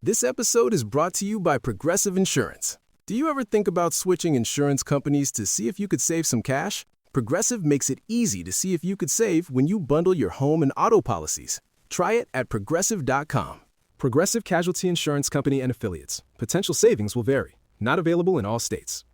This episode is brought to you by Progressive Insurance. Do you ever think about switching insurance companies to see if you could save some cash? Progressive makes it easy to see if you could save when you bundle your home and auto policies. Try it at Progressive.com. Progressive Casualty Insurance Company and Affiliates. Potential savings will vary. Not available in all states.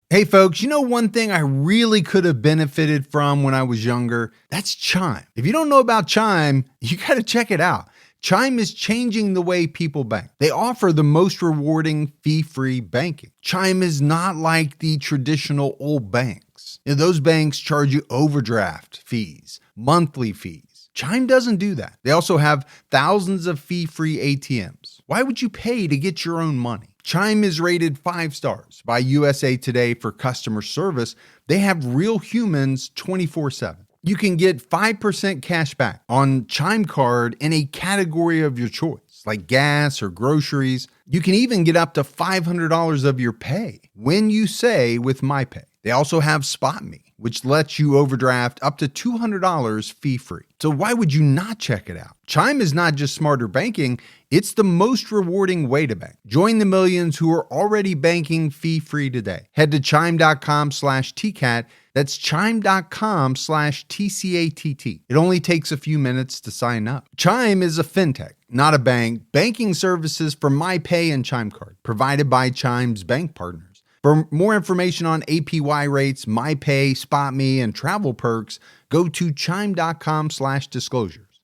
Hey folks, you know one thing I really could have benefited from when I was younger? That's Chime. If you don't know about Chime, you got to check it out. Chime is changing the way people bank. They offer the most rewarding fee-free banking. Chime is not like the traditional old banks. Those banks charge you overdraft fees, monthly fees. Chime doesn't do that. They also have thousands of fee-free ATMs. Why would you pay to get your own money? Chime is rated 5 stars by USA Today for customer service. They have real humans 24/7. You can get 5% cash back on Chime Card in a category of your choice, like gas or groceries. You can even get up to $500 of your pay when you say with MyPay. They also have Spot Me, which lets you overdraft up to $200 fee-free. So why would you not check it out? Chime is not just smarter banking, it's the most rewarding way to bank. Join the millions who are already banking fee-free today. Head to chime.com/TCAT. That's chime.com/TCATT. It only takes a few minutes to sign up. Chime is a fintech, not a bank. Banking services for MyPay and Chime Card, provided by Chime's bank partners. For more information on APY rates, MyPay, SpotMe, and travel perks, go to chime.com/disclosures.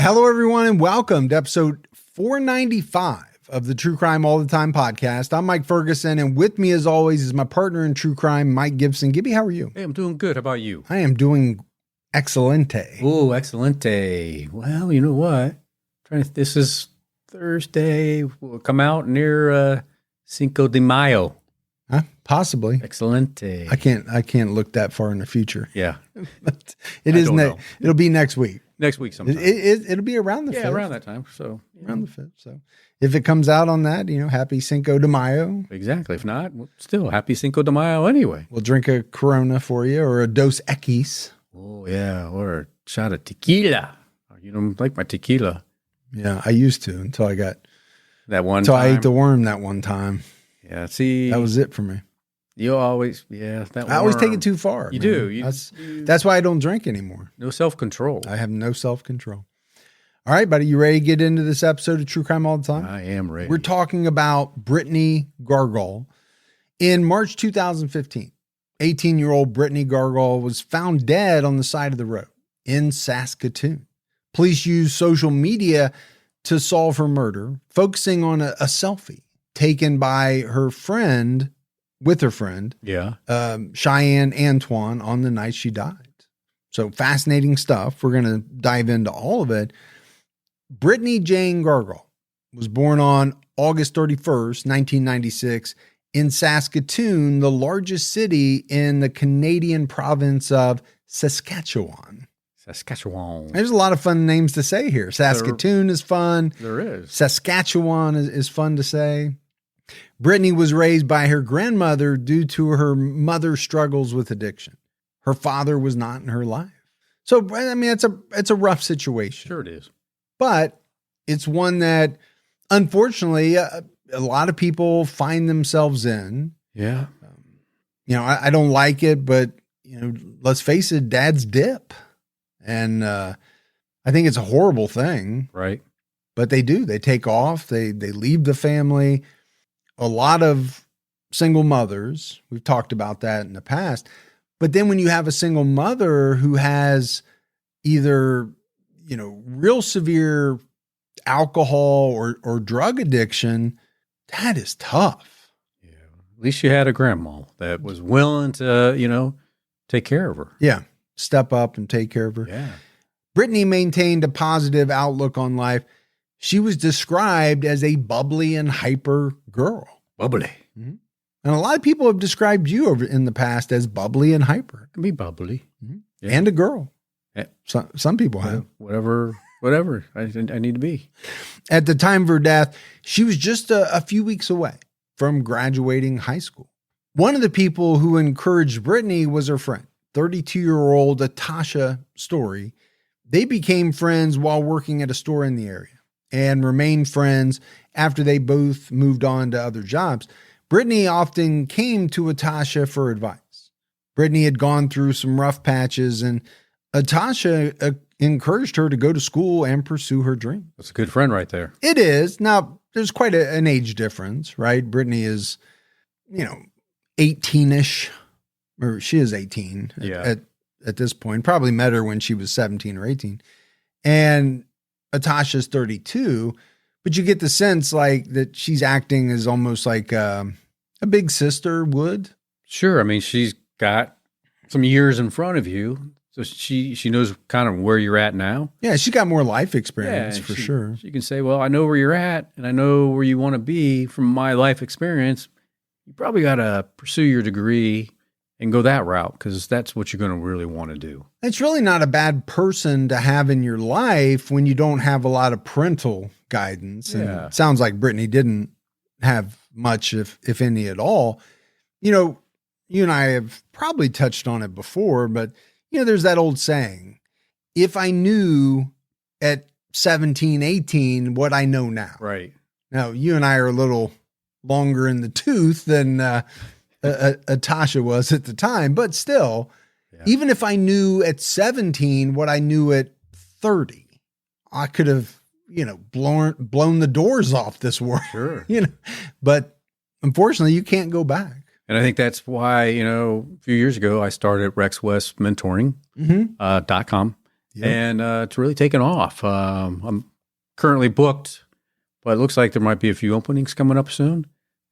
Hello, everyone, and welcome to episode 495 of the True Crime All the Time podcast. I'm Mike Ferguson, and with me, as always, is my partner in true crime, Mike Gibson. Gibby, how are you? Hey, I'm doing good. How about you? I am doing excelente. Oh, excelente. Well, you know what? This is Thursday. We'll come out near Cinco de Mayo. Huh? Possibly. Excelente. I can't look that far in the future. Yeah. But it'll be next week. Next week sometime. It'll be around the 5th. Yeah, around that time. So around the 5th. So if it comes out on that, happy Cinco de Mayo. Exactly. If not, still happy Cinco de Mayo anyway. We'll drink a Corona for you or a Dos Equis. Oh, yeah. Or a shot of tequila. You don't like my tequila. Yeah, I used to until I got that one until time. I ate the worm that one time. Yeah, see. That was it for me. You always, I always take it too far. You man. do. That's why I don't drink anymore. No self-control. I have no self-control. All right, buddy, you ready to get into this episode of True Crime All the Time? I am ready. We're talking about Brittney Gargol. In March 2015, 18-year-old Brittney Gargol was found dead on the side of the road in Saskatoon. Police used social media to solve her murder, focusing on a selfie taken by her friend, Yeah. Cheyenne Antoine, on the night she died. So fascinating stuff. We're going to dive into all of it. Brittney Jane Gargol was born on August 31st, 1996 in Saskatoon, the largest city in the Canadian province of Saskatchewan. There's a lot of fun names to say here. Saskatoon is fun. There is. Saskatchewan is fun to say. Brittney was raised by her grandmother due to her mother's struggles with addiction. Her father was not in her life. So, I mean, it's a rough situation. Sure it is. But it's one that, unfortunately, a lot of people find themselves in. Yeah. I don't like it, but, let's face it, dads dip. And I think it's a horrible thing. Right. But they do. They take off. They leave the family. A lot of single mothers, we've talked about that in the past. But then when you have a single mother who has either, real severe alcohol or drug addiction, that is tough. Yeah. At least you had a grandma that was willing to, take care of her. Yeah. Step up and take care of her. Yeah. Brittney maintained a positive outlook on life. She was described as a bubbly and hyper girl. Bubbly. Mm-hmm. And a lot of people have described you in the past as bubbly and hyper. Can be bubbly. Mm-hmm. Yeah. And a girl. Yeah. Some people have. Whatever I need to be. At the time of her death, she was just a few weeks away from graduating high school. One of the people who encouraged Brittney was her friend, 32-year-old Atasha Story. They became friends while working at a store in the area. and remained friends after they both moved on to other jobs. Brittney often came to Atasha for advice. Brittney had gone through some rough patches, and Atasha encouraged her to go to school and pursue her dream. That's a good friend right there. It is. Now, there's quite an age difference, right? Brittney is, 18-ish, or she is 18 at this point. Probably met her when she was 17 or 18. And Atasha's 32, but you get the sense like that she's acting as almost like a big sister would. Sure. I mean, she's got some years in front of you. So she knows kind of where you're at now. Yeah, she's got more life experience for sure. She can say, well, I know where you're at and I know where you want to be from my life experience. You probably got to pursue your degree and go that route because that's what you're going to really want to do. It's really not a bad person to have in your life when you don't have a lot of parental guidance. And it sounds like Brittney didn't have much, if any at all. You and I have probably touched on it before, but there's that old saying, if I knew at 17, 18, what I know now. Right. Now, you and I are a little longer in the tooth than Atasha was at the time, but still, even if I knew at 17 what I knew at 30, I could have, blown the doors off this world. Sure. But unfortunately, you can't go back. And I think that's why, a few years ago, I started RexWestMentoring.com. Yep. And it's really taken off. I'm currently booked, but it looks like there might be a few openings coming up soon.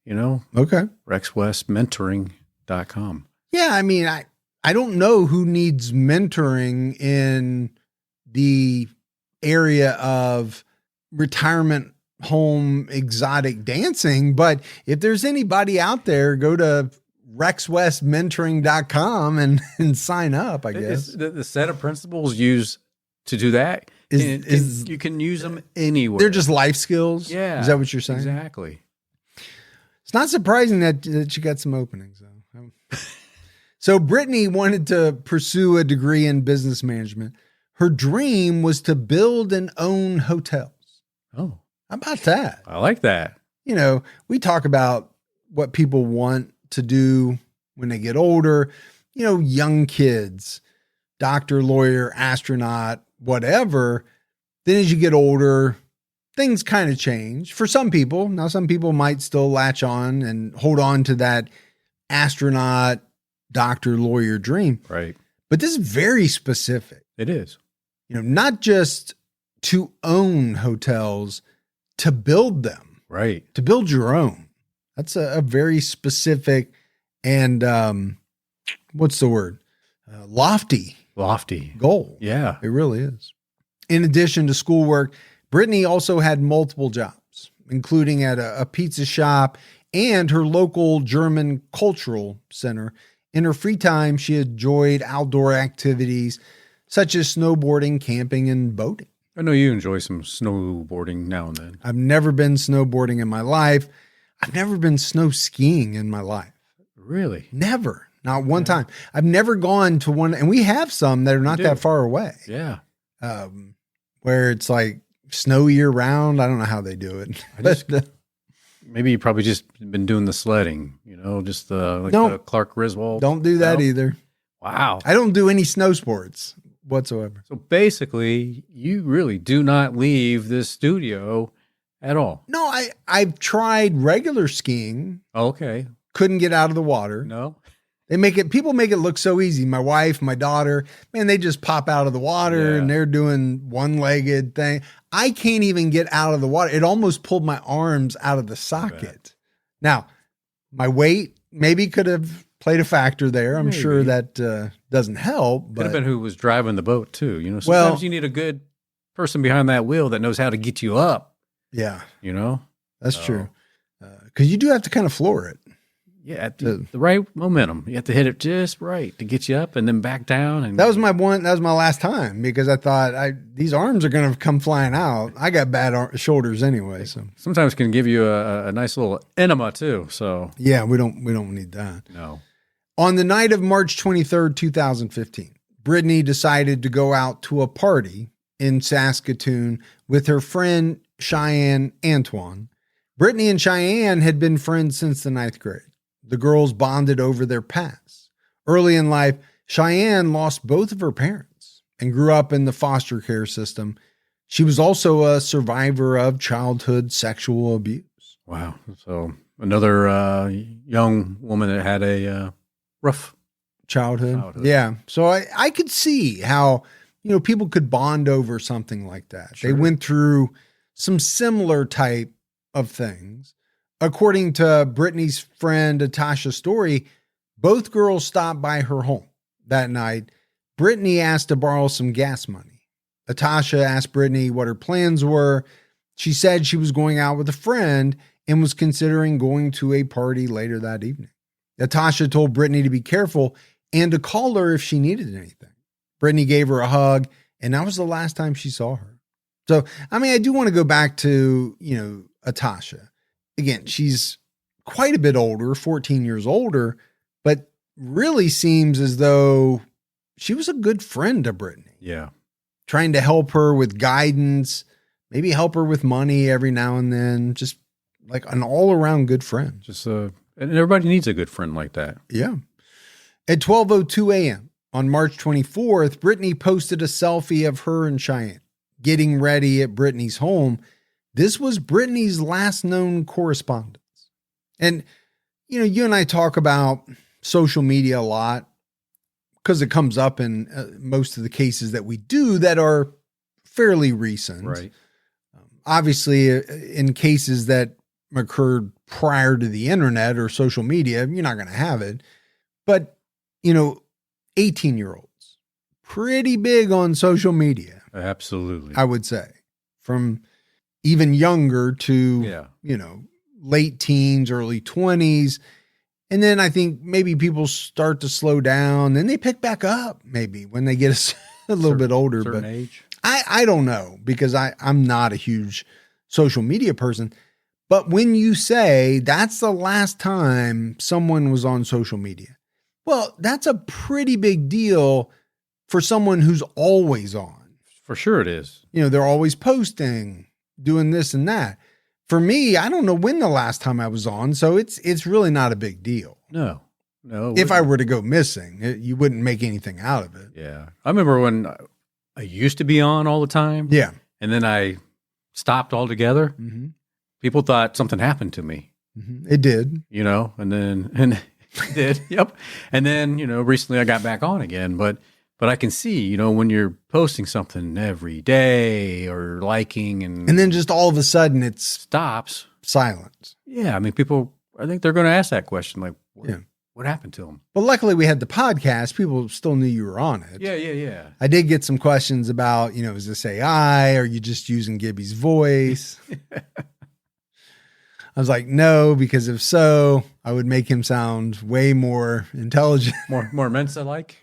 Okay. RexWestMentoring.com. Yeah. I mean, I don't know who needs mentoring in the area of retirement home exotic dancing, but if there's anybody out there, go to RexWestMentoring.com and sign up, I guess. The set of principles used to do that, you can use them anywhere. They're just life skills? Yeah. Is that what you're saying? Exactly. It's not surprising that you got some openings, though. So Brittney wanted to pursue a degree in business management. Her dream was to build and own hotels. Oh. How about that? I like that. We talk about what people want to do when they get older, young kids, doctor, lawyer, astronaut, whatever. Then as you get older, things kind of change for some people. Now, some people might still latch on and hold on to that astronaut, doctor, lawyer dream. Right. But this is very specific. It is. Not just to own hotels, to build them. Right. To build your own. That's a very specific and what's the word? Lofty goal. Yeah. It really is. In addition to schoolwork, Brittney also had multiple jobs, including at a pizza shop and her local German cultural center. In her free time, she enjoyed outdoor activities such as snowboarding, camping, and boating. I know you enjoy some snowboarding now and then. I've never been snowboarding in my life. I've never been snow skiing in my life. Really? Never. Not one time. I've never gone to one, and we have some that are not that far away. Yeah. Where it's like snow year round. I don't know how they do it. Maybe you probably just been doing the sledding, just the Clark Griswold. Don't do that either. Wow. I don't do any snow sports whatsoever. So basically, you really do not leave this studio at all. No, I've tried regular skiing. Okay. Couldn't get out of the water. No. People make it look so easy. My wife, my daughter, man, they just pop out of the water and they're doing one-legged thing. I can't even get out of the water. It almost pulled my arms out of the socket. Now, my weight maybe could have played a factor there. I'm sure that doesn't help. Could have been who was driving the boat too. Sometimes you need a good person behind that wheel that knows how to get you up. Yeah. That's true. Because you do have to kind of floor it. Yeah, at the right momentum. You have to hit it just right to get you up and then back down. And that was my last time because I thought these arms are going to come flying out. I got bad shoulders anyway. So sometimes can give you a nice little enema too. So yeah, we don't need that. No. On the night of March 23rd, 2015, Brittney decided to go out to a party in Saskatoon with her friend Cheyenne Antoine. Brittney and Cheyenne had been friends since the 9th grade. The girls bonded over their past. Early in life, Cheyenne lost both of her parents and grew up in the foster care system. She was also a survivor of childhood sexual abuse. Wow. So another young woman that had a rough childhood. Yeah. So I could see how, people could bond over something like that. Sure. They went through some similar type of things. According to Brittney's friend Atasha's story, both girls stopped by her home that night. Brittney asked to borrow some gas money. Atasha asked Brittney what her plans were. She said she was going out with a friend and was considering going to a party later that evening. Atasha told Brittney to be careful and to call her if she needed anything. Brittney gave her a hug, and that was the last time she saw her. So, I do want to go back to, Atasha. Again, she's quite a bit older, 14 years older, but really seems as though she was a good friend to Brittney. Yeah. Trying to help her with guidance, maybe help her with money every now and then, just like an all-around good friend. And everybody needs a good friend like that. Yeah. At 12:02 a.m. on March 24th, Brittney posted a selfie of her and Cheyenne getting ready at Brittney's home. This was Brittney's last known correspondence. And, you and I talk about social media a lot because it comes up in most of the cases that we do that are fairly recent. Right. Obviously, in cases that occurred prior to the internet or social media, you're not going to have it. But, 18-year-olds, pretty big on social media. Absolutely. I would say. From even younger to, late teens, early 20s. And then I think maybe people start to slow down. Then they pick back up maybe when they get a little bit older. Certain but age. I don't know because I'm not a huge social media person. But when you say that's the last time someone was on social media, well, that's a pretty big deal for someone who's always on. For sure it is. They're always posting, doing this and that. For me, I don't know when the last time I was on, so it's really not a big deal. No. If I were to go missing, you wouldn't make anything out of it. Yeah. I remember when I used to be on all the time. Yeah. And then I stopped altogether. Mm-hmm. People thought something happened to me. Mm-hmm. It did. And it did. Yep. And then, recently I got back on again, but I can see, when you're posting something every day or liking and then just all of a sudden it stops. Silence. Yeah. People, I think they're going to ask that question. Like, what happened to them? But luckily we had the podcast. People still knew you were on it. Yeah. I did get some questions about, is this AI? Are you just using Gibby's voice? I was like, no, because if so, I would make him sound way more intelligent. More Mensa-like?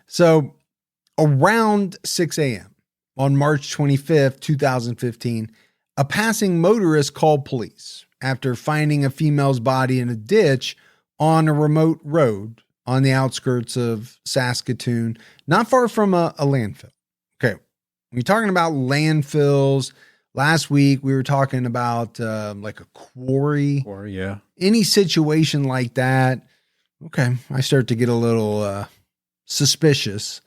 So around 6 a.m. on March 25th, 2015, a passing motorist called police after finding a female's body in a ditch on a remote road on the outskirts of Saskatoon, not far from a landfill. Okay, we're talking about landfills. Last week, we were talking about like a quarry. Yeah. Any situation like that. Okay, I start to get a little suspicious,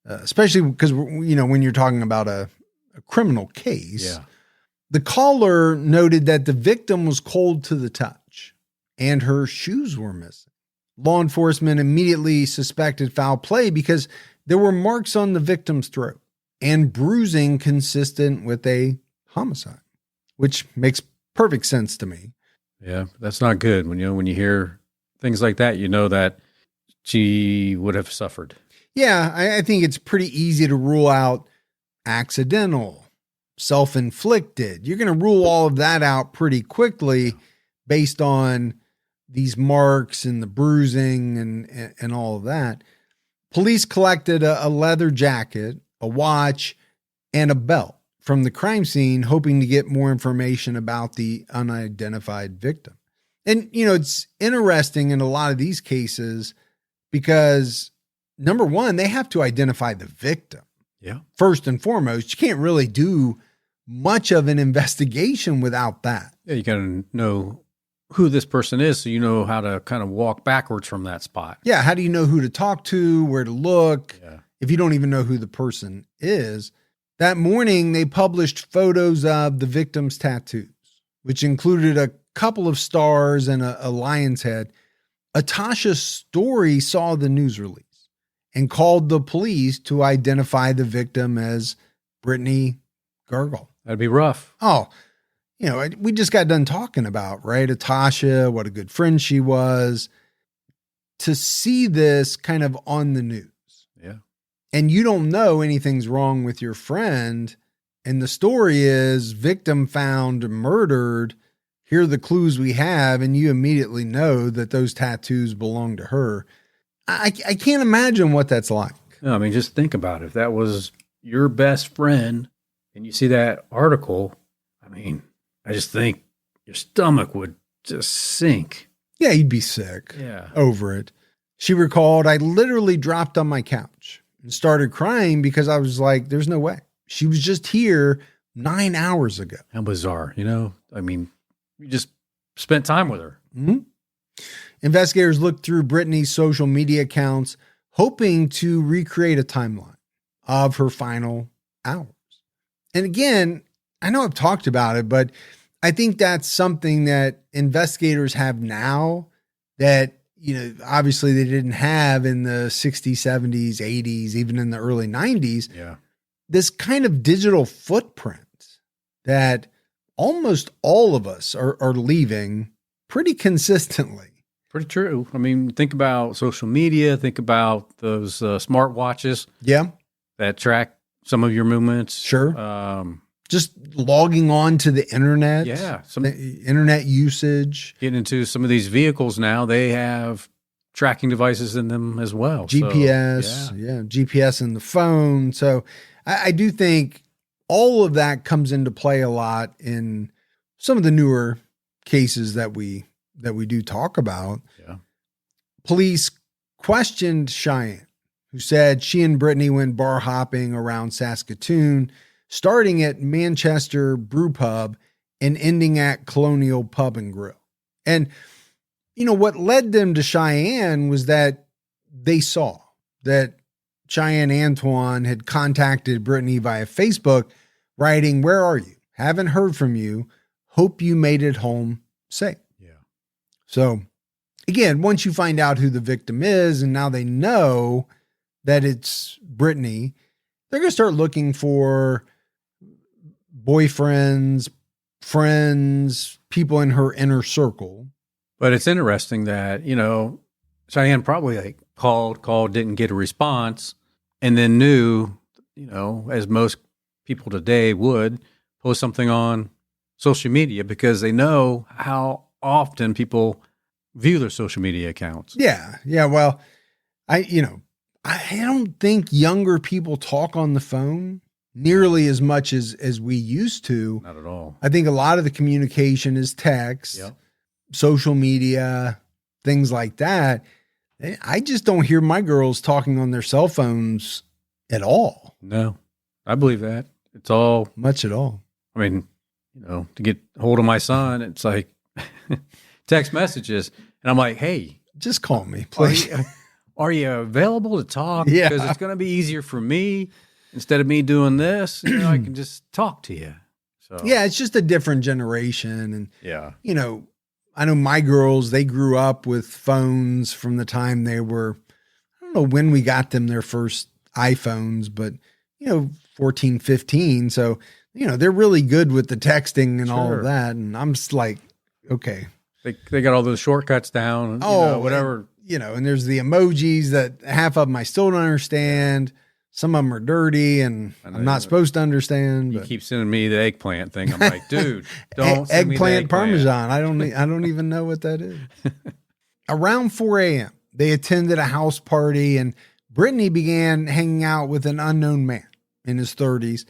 especially because, when you're talking about a criminal case. Yeah. The caller noted that the victim was cold to the touch and her shoes were missing. Law enforcement immediately suspected foul play because there were marks on the victim's throat and bruising consistent with a homicide, which makes perfect sense to me. Yeah, that's not good. When you hear things like that, that she would have suffered. Yeah, I think it's pretty easy to rule out accidental, self-inflicted. You're going to rule all of that out pretty quickly based on these marks and the bruising and all of that. Police collected a leather jacket, a watch, and a belt from the crime scene, hoping to get more information about the unidentified victim. And, it's interesting in a lot of these cases because, number one, they have to identify the victim. Yeah. First and foremost, you can't really do much of an investigation without that. Yeah, you got to know who this person is so you know how to kind of walk backwards from that spot. Yeah, how do you know who to talk to, where to look, Yeah. if you don't even know who the person is? That morning, they published photos of the victim's tattoos, which included a couple of stars and a lion's head. Atasha's story saw the news release and called the police to identify the victim as Brittney Gargol. That'd be rough. Oh, we just got done talking about, right? Atasha, what a good friend she was. To see this kind of on the news. Yeah. And you don't know anything's wrong with your friend. And the story is victim found murdered. Here are the clues we have. And you immediately know that those tattoos belong to her. I can't imagine what that's like. No, I mean, just think about it. If that was your best friend and you see that article, I mean, I just think your stomach would just sink. Yeah, you'd be sick over it. She recalled, I literally dropped on my couch and started crying because I was like, there's no way. She was just here 9 hours ago. How bizarre, I mean, you just spent time with her. Mm-hmm. Investigators looked through Brittney's social media accounts, hoping to recreate a timeline of her final hours. And again, I know I've talked about it, but I think that's something that investigators have now that, obviously they didn't have in the 60s, 70s, 80s, even in the early 90s. Yeah. This kind of digital footprint that almost all of us are leaving pretty consistently. Pretty true. I mean, think about social media, think about those smart watches. Yeah. That track some of your movements. Sure. Just logging on to the internet. Yeah. The internet usage. Getting into some of these vehicles now, they have tracking devices in them as well. GPS. So, GPS in the phone. So I do think all of that comes into play a lot in some of the newer cases that we do talk about. Yeah. Police questioned Cheyenne, who said she and Brittney went bar hopping around Saskatoon, starting at Manchester Brew Pub and ending at Colonial Pub and Grill. And, what led them to Cheyenne was that they saw that Cheyenne Antoine had contacted Brittney via Facebook, writing, "Where are you? Haven't heard from you. Hope you made it home safe." Yeah. So again, once you find out who the victim is, and now they know that it's Brittney, they're going to start looking for boyfriends, friends, people in her inner circle. But it's interesting that, Cheyenne probably called, didn't get a response, and then knew, as most people today would, post something on social media because they know how often people view their social media accounts. Yeah. Yeah. Well, I don't think younger people talk on the phone nearly as much as we used to. Not at all. I think a lot of the communication is text, social media, things like that. I just don't hear my girls talking on their cell phones at all. No, I believe that. It's all much at all. I mean, to get hold of my son, it's like text messages. And I'm like, hey, just call me, please. Are you available to talk? Yeah. Because it's going to be easier for me instead of me doing this. I can just talk to you. So yeah, it's just a different generation. And, yeah, I know my girls, they grew up with phones from the time they were, I don't know when we got them their first iPhones, but, 14, 15. So, they're really good with the texting and all of that. And I'm just like, okay. They got all those shortcuts down. Whatever. And there's the emojis that half of them I still don't understand. Some of them are dirty and I'm not supposed to understand. You keep sending me the eggplant thing. I'm like, dude, don't send me the eggplant Parmesan. I don't even know what that is. Around 4 a.m., they attended a house party and Brittney began hanging out with an unknown man in his 30s.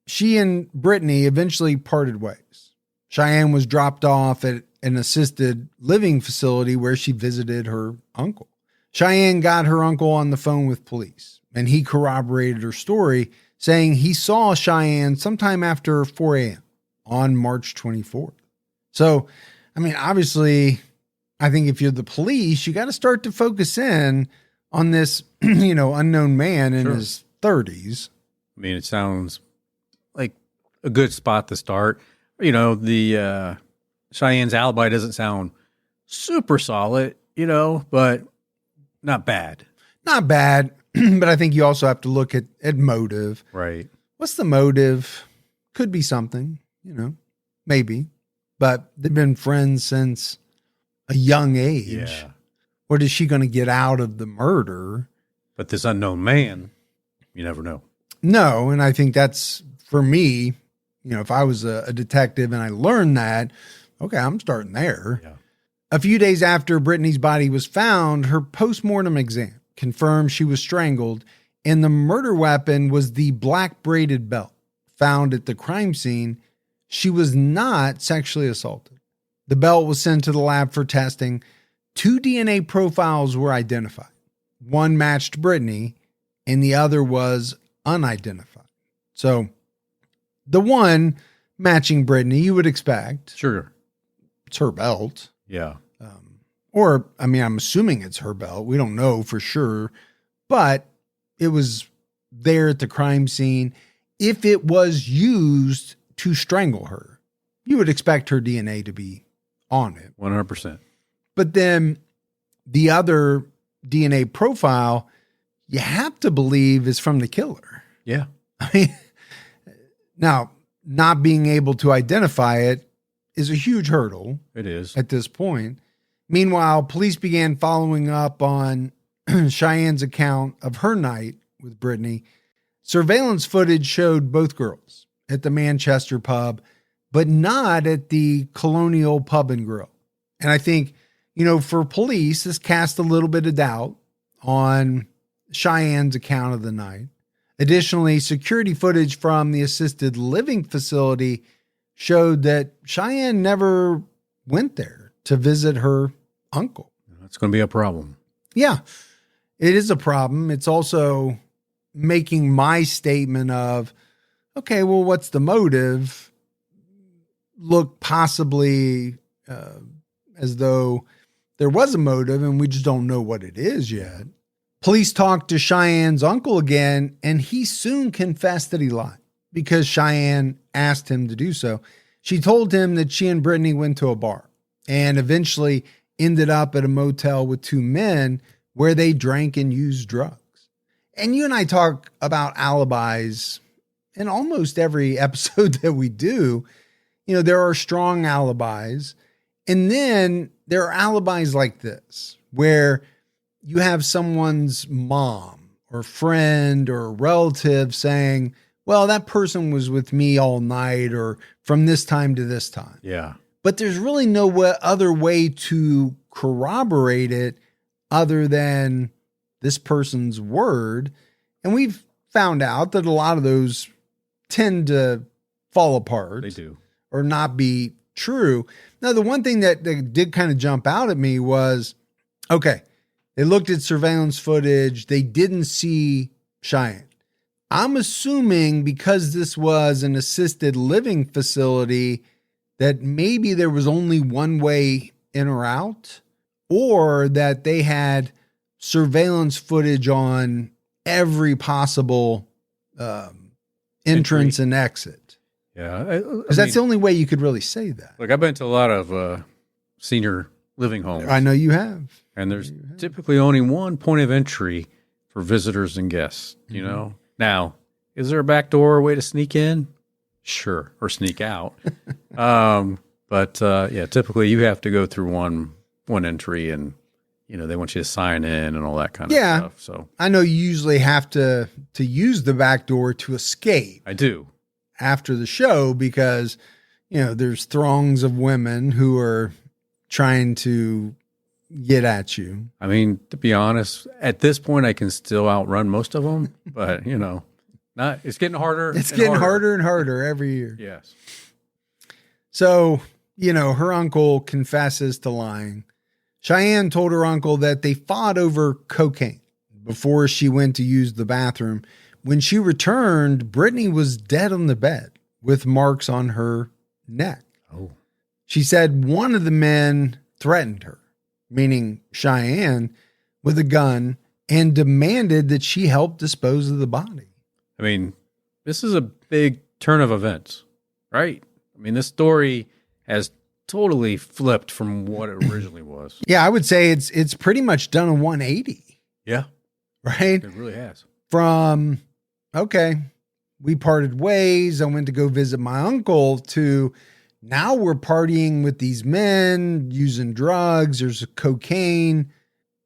She and Brittney eventually parted ways. Cheyenne was dropped off at an assisted living facility where she visited her uncle. Cheyenne got her uncle on the phone with police, and he corroborated her story, saying he saw Cheyenne sometime after 4 a.m. on March 24th. So, I mean, obviously, I think if you're the police, you got to start to focus in on this, unknown man in his 30s. I mean, it sounds like a good spot to start. The Cheyenne's alibi doesn't sound super solid, but not bad. Not bad, but I think you also have to look at motive. Right. What's the motive? Could be something, maybe. But they've been friends since a young age. Yeah. What is she going to get out of the murder? But this unknown man, you never know. No, and I think that's, for me, if I was a detective and I learned that, okay, I'm starting there. Yeah. A few days after Brittney's body was found, her postmortem exam confirmed she was strangled, and the murder weapon was the black braided belt found at the crime scene. She was not sexually assaulted. The belt was sent to the lab for testing. 2 DNA profiles were identified. One matched Brittney, and the other was unidentified. So the one matching Brittney, you would expect. Sure. It's her belt. Yeah. I'm assuming it's her belt. We don't know for sure, but it was there at the crime scene. If it was used to strangle her, you would expect her DNA to be on it. 100%. But then the other DNA profile, you have to believe is from the killer. Yeah. I mean, now, not being able to identify it is a huge hurdle. It is. At this point. Meanwhile, police began following up on Cheyenne's account of her night with Brittney. Surveillance footage showed both girls at the Manchester pub, but not at the Colonial Pub and Grill. And I think, for police, this cast a little bit of doubt on Cheyenne's account of the night. Additionally, security footage from the assisted living facility showed that Cheyenne never went there to visit her uncle. That's going to be a problem. Yeah, it is a problem. It's also making my statement of, okay, well, what's the motive? Look possibly as though there was a motive and we just don't know what it is yet. Police talked to Cheyenne's uncle again, and he soon confessed that he lied because Cheyenne asked him to do so. She told him that she and Brittney went to a bar and eventually ended up at a motel with 2 men where they drank and used drugs. And you and I talk about alibis in almost every episode that we do. There are strong alibis. And then there are alibis like this, where you have someone's mom or friend or relative saying, well, that person was with me all night or from this time to this time. Yeah. But there's really no other way to corroborate it other than this person's word. And we've found out that a lot of those tend to fall apart. They do. Or not be true. Now, the one thing that did kind of jump out at me was, okay, they looked at surveillance footage. They didn't see Cheyenne. I'm assuming because this was an assisted living facility that maybe there was only one way in or out, or that they had surveillance footage on every possible entrance and exit. Yeah. Because that's the only way you could really say that. Look, I've been to a lot of senior living homes. I know you have. And there's typically only one point of entry for visitors and guests, Now, is there a back door way to sneak in? Sure. Or sneak out. But typically you have to go through one entry and, they want you to sign in and all that kind of stuff. So I know you usually have to use the back door to escape. I do. After the show because, there's throngs of women who are trying to get at you. I mean, to be honest, at this point, I can still outrun most of them, but it's getting harder. It's getting harder and harder every year. Yes. So, her uncle confesses to lying. Cheyenne told her uncle that they fought over cocaine before she went to use the bathroom, When she returned, Brittney was dead on the bed with marks on her neck. Oh. She said one of the men threatened her, meaning Cheyenne, with a gun and demanded that she help dispose of the body. I mean, this is a big turn of events, right? I mean, this story has totally flipped from what it originally was. Yeah, I would say it's pretty much done a 180. Yeah. Right? It really has. From, okay, we parted ways, I went to go visit my uncle, to now we're partying with these men, using drugs, there's cocaine.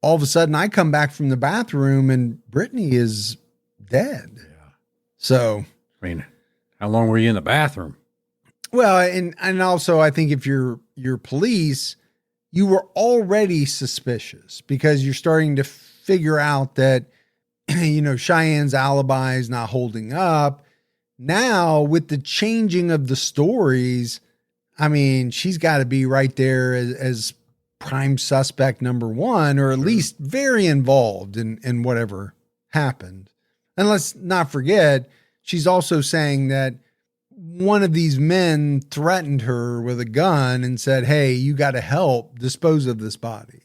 All of a sudden, I come back from the bathroom and Brittney is dead. Yeah. So, I mean, how long were you in the bathroom? well, and also I think if you're police, you were already suspicious because you're starting to figure out that, Cheyenne's alibi is not holding up. Now, with the changing of the stories, I mean, she's got to be right there as prime suspect number one, or at least very involved in whatever happened. And let's not forget, she's also saying that one of these men threatened her with a gun and said, hey, you got to help dispose of this body.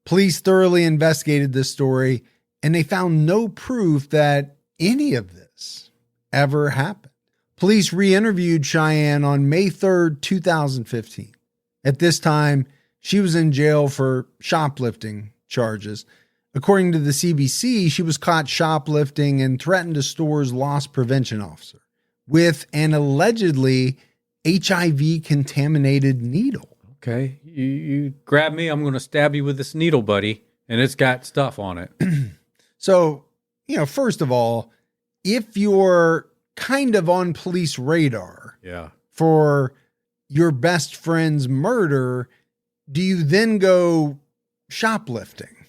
Police thoroughly investigated this story, and they found no proof that any of this ever happened. Police re-interviewed Cheyenne on May 3rd, 2015. At this time, she was in jail for shoplifting charges. According to the CBC, she was caught shoplifting and threatened a store's loss prevention officer with an allegedly HIV-contaminated needle. Okay. You grab me, I'm going to stab you with this needle, buddy. And it's got stuff on it. So, first of all, if you're kind of on police radar for your best friend's murder, do you then go shoplifting?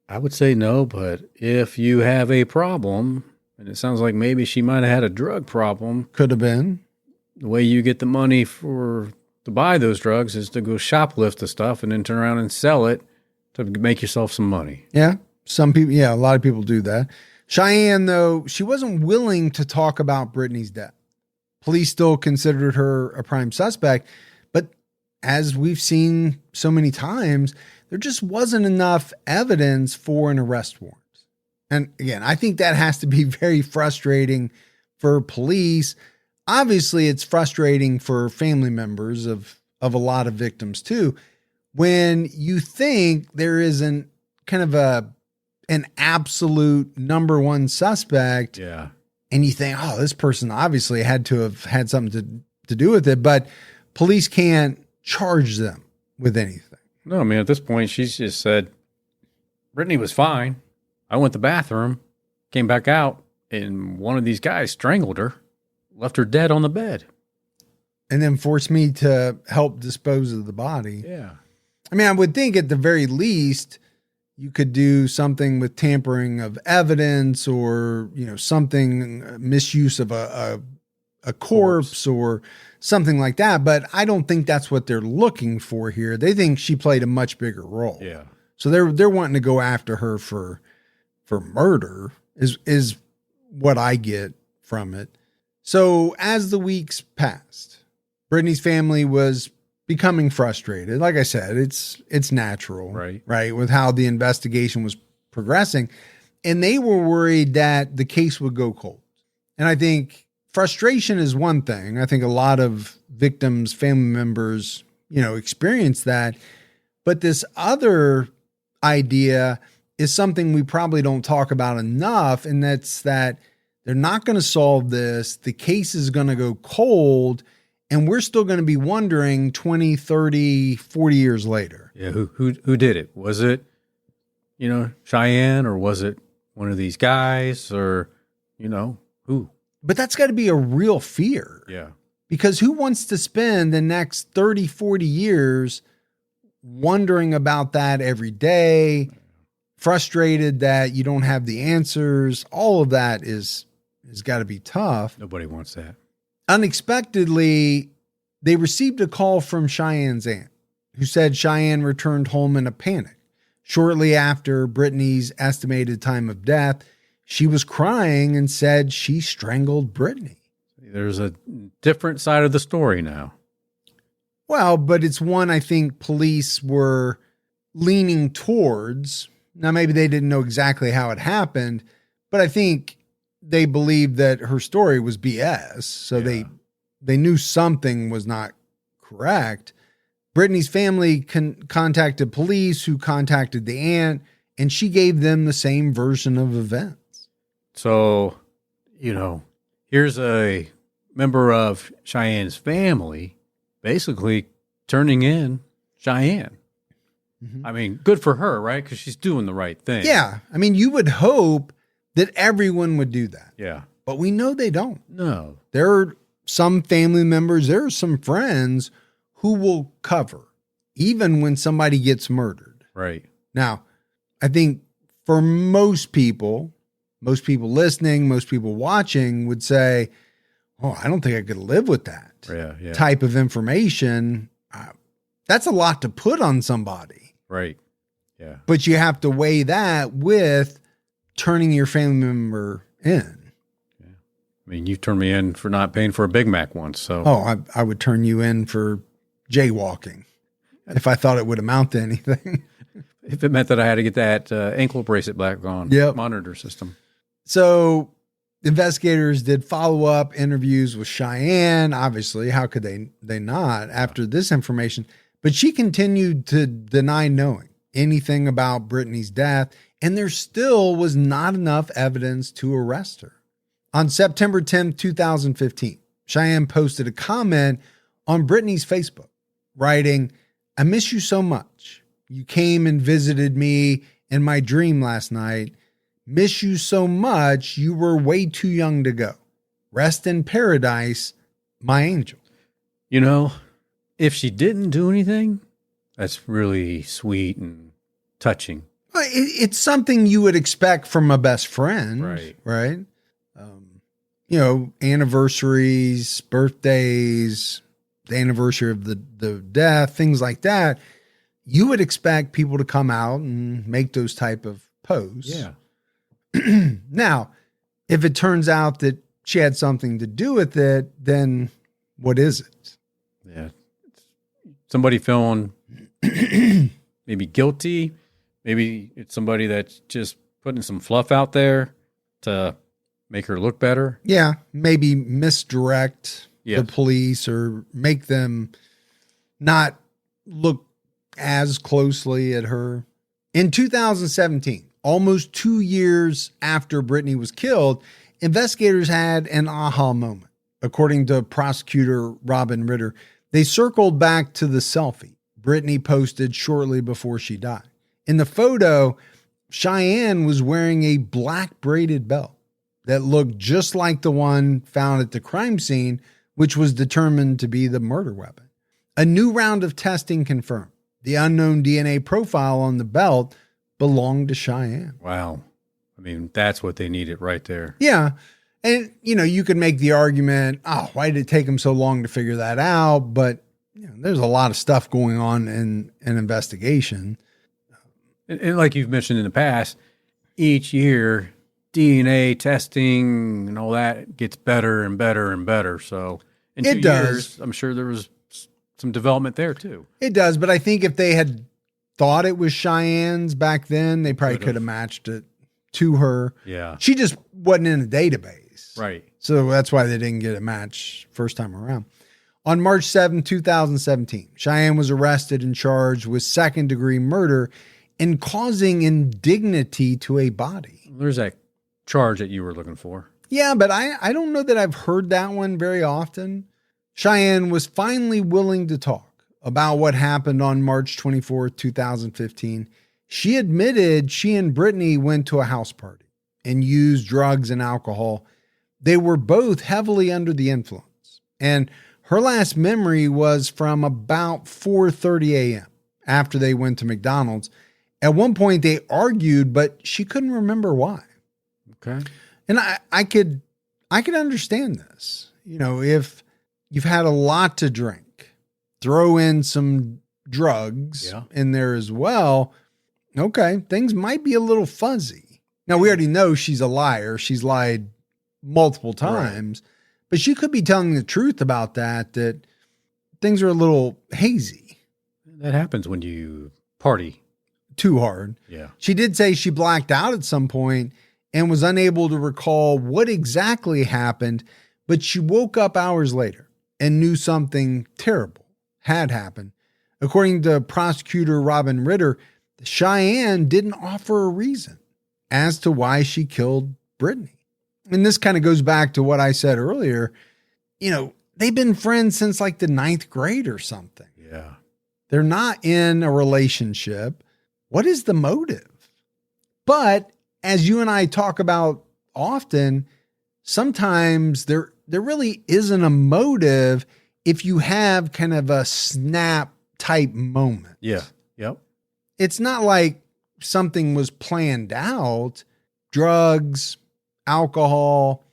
I would say no, but if you have a problem, and it sounds like maybe she might have had a drug problem. Could have been. The way you get the money to buy those drugs is to go shoplift the stuff and then turn around and sell it to make yourself some money. Yeah. Some people, a lot of people do that. Cheyenne, though, she wasn't willing to talk about Brittney's death. Police still considered her a prime suspect, but as we've seen so many times, there just wasn't enough evidence for an arrest warrant. And again, I think that has to be very frustrating for police. Obviously, it's frustrating for family members of a lot of victims too. When you think there isn't kind of an absolute number one suspect, and you think, oh, this person obviously had to have had something to do with it, but police can't charge them with anything. No, I mean, at this point, she's just said, Brittney was fine. I went to the bathroom, came back out, and one of these guys strangled her, left her dead on the bed. And then forced me to help dispose of the body. Yeah. I mean, I would think at the very least, you could do something with tampering of evidence or, something, misuse of a corpse or something like that. But I don't think that's what they're looking for here. They think she played a much bigger role. Yeah. So they're wanting to go after her for murder is what I get from it. So as the weeks passed, Brittney's family was becoming frustrated. Like I said, it's natural, right? With how the investigation was progressing. And they were worried that the case would go cold. And I think frustration is one thing. I think a lot of victims, family members, experience that. But this other idea is something we probably don't talk about enough. And that's that they're not going to solve this. The case is going to go cold. And we're still going to be wondering 20, 30, 40 years later. Yeah, who did it? Was it, Cheyenne, or was it one of these guys, or, who? But that's got to be a real fear. Yeah. Because who wants to spend the next 30, 40 years wondering about that every day, frustrated that you don't have the answers? All of that has got to be tough. Nobody wants that. Unexpectedly, they received a call from Cheyenne's aunt, who said Cheyenne returned home in a panic. Shortly after Brittney's estimated time of death, She was crying and said she strangled Brittney. There's a different side of the story now. Well, but it's one I think police were leaning towards. Now, maybe they didn't know exactly how it happened, but I think they believed that her story was BS. So they knew something was not correct. Brittney's family contacted police, who contacted the aunt, and she gave them the same version of events. So, here's a member of Cheyenne's family basically turning in Cheyenne. I mean, good for her, right? Because she's doing the right thing. Yeah. I mean, you would hope that everyone would do that. Yeah. But we know they don't. No. There are some family members, there are some friends who will cover, even when somebody gets murdered. Right. Now, I think for most people listening, most people watching would say, oh, I don't think I could live with that type of information. That's a lot to put on somebody. Right. Yeah. But you have to weigh that with turning your family member in. Yeah. I mean, you turned me in for not paying for a Big Mac once. So, I would turn you in for jaywalking if I thought it would amount to anything. If it meant that I had to get that ankle bracelet back on, monitor system. So investigators did follow-up interviews with Cheyenne. Obviously, how could they not after this information? But she continued to deny knowing anything about Brittney's death, and there still was not enough evidence to arrest her. On September 10th, 2015, Cheyenne posted a comment on Brittney's Facebook, writing, "I miss you so much. You came and visited me in my dream last night. Miss you so much. You were way too young to go. Rest in paradise, my angel." If she didn't do anything, that's really sweet and touching. It's something you would expect from a best friend, right? Anniversaries, birthdays, the anniversary of the death, things like that. You would expect people to come out and make those type of posts. Yeah. Now, if it turns out that she had something to do with it, then what is it? Yeah. Somebody feeling maybe guilty. Maybe it's somebody that's just putting some fluff out there to make her look better. Yeah. Maybe misdirect the police or make them not look as closely at her. In 2017, almost 2 years after Brittney was killed, investigators had an aha moment. According to prosecutor Robin Ritter, they circled back to the selfie Brittney posted shortly before she died. In the photo, Cheyenne was wearing a black braided belt that looked just like the one found at the crime scene, which was determined to be the murder weapon. A new round of testing confirmed the unknown DNA profile on the belt belonged to Cheyenne. Wow. I mean, that's what they needed right there. Yeah. And, you could make the argument, why did it take them so long to figure that out? But there's a lot of stuff going on in an investigation. And like you've mentioned in the past, each year, DNA testing and all that gets better and better and better. So in 2 years, I'm sure there was some development there too. It does. But I think if they had thought it was Cheyenne's back then, they probably could have matched it to her. Yeah. She just wasn't in a database. Right. So that's why they didn't get a match first time around. On March 7, 2017, Cheyenne was arrested and charged with second-degree murder and causing indignity to a body. There's that charge that you were looking for. Yeah, but I don't know that I've heard that one very often. Cheyenne was finally willing to talk about what happened on March 24, 2015. She admitted she and Brittney went to a house party and used drugs and alcohol. They were both heavily under the influence, and her last memory was from about 4:30 a.m. after they went to McDonald's. At one point they argued, but she couldn't remember why. Okay. And I could understand this. If you've had a lot to drink, throw in some drugs in there as well. Okay. Things might be a little fuzzy. Now, we already know she's a liar. She's lied multiple times, but she could be telling the truth about that things are a little hazy. That happens when you party too hard. Yeah. She did say she blacked out at some point and was unable to recall what exactly happened, but she woke up hours later and knew something terrible had happened. According to prosecutor Robin Ritter, Cheyenne didn't offer a reason as to why she killed Brittney. And this kind of goes back to what I said earlier. You know, they've been friends since like the 9th grade or something. Yeah. They're not in a relationship. What is the motive? But as you and I talk about often, sometimes there really isn't a motive if you have kind of a snap type moment. Yeah. Yep. It's not like something was planned out. Drugs, alcohol,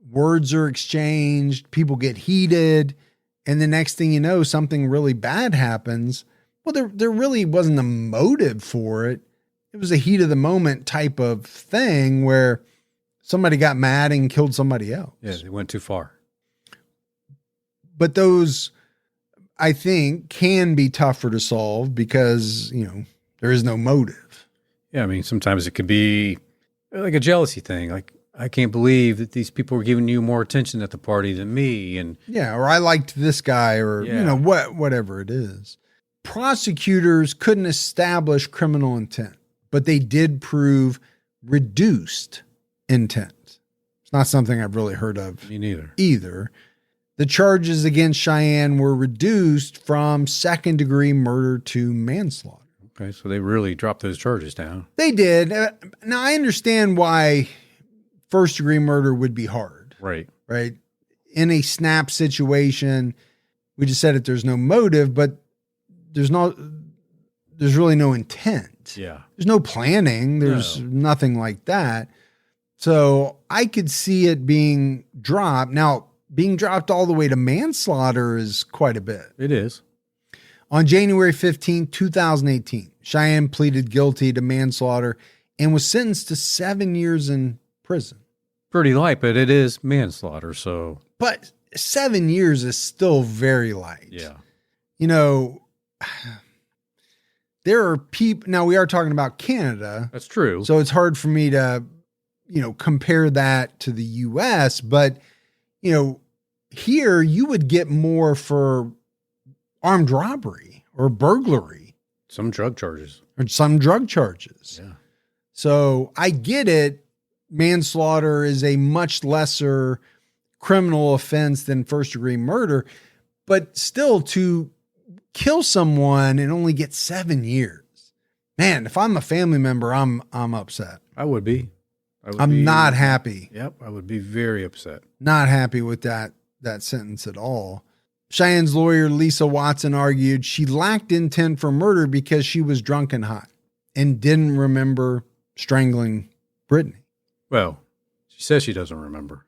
words are exchanged, people get heated, and the next thing you know, something really bad happens. Well, there really wasn't a motive for it. It was a heat of the moment type of thing where somebody got mad and killed somebody else. Yeah, they went too far. But those, I think, can be tougher to solve because, you know, there is no motive. Yeah, I mean, sometimes it could be like a jealousy thing. Like, I can't believe that these people were giving you more attention at the party than me. And yeah, or I liked this guy, or, you know, whatever it is. Prosecutors couldn't establish criminal intent, but they did prove reduced intent. It's not something I've really heard of. Me neither. Either. The charges against Cheyenne were reduced from second-degree murder to manslaughter. Okay, so they really dropped those charges down. They did. Now, I understand why first-degree murder would be hard. Right. Right? In a snap situation, we just said that there's no motive, but there's really no intent. Yeah. There's no planning. There's nothing like that. So I could see it being dropped. Now, being dropped all the way to manslaughter is quite a bit. It is. On January 15, 2018, Cheyenne pleaded guilty to manslaughter and was sentenced to 7 years in prison. Pretty light, but it is manslaughter, so. But 7 years is still very light. Yeah. You know, there are people, now we are talking about Canada. That's true. So it's hard for me to, you know, compare that to the US, but, you know, here you would get more for armed robbery or burglary. Some drug charges. Or some drug charges. Yeah. So I get it. Manslaughter is a much lesser criminal offense than first-degree murder, but still to kill someone and only get 7 years. Man, if I'm a family member, I'm upset. I would be. I'm not happy. Yep, I would be very upset. Not happy with that sentence at all. Cheyenne's lawyer, Lisa Watson, argued she lacked intent for murder because she was drunk and high and didn't remember strangling Brittney. Well, she says she doesn't remember.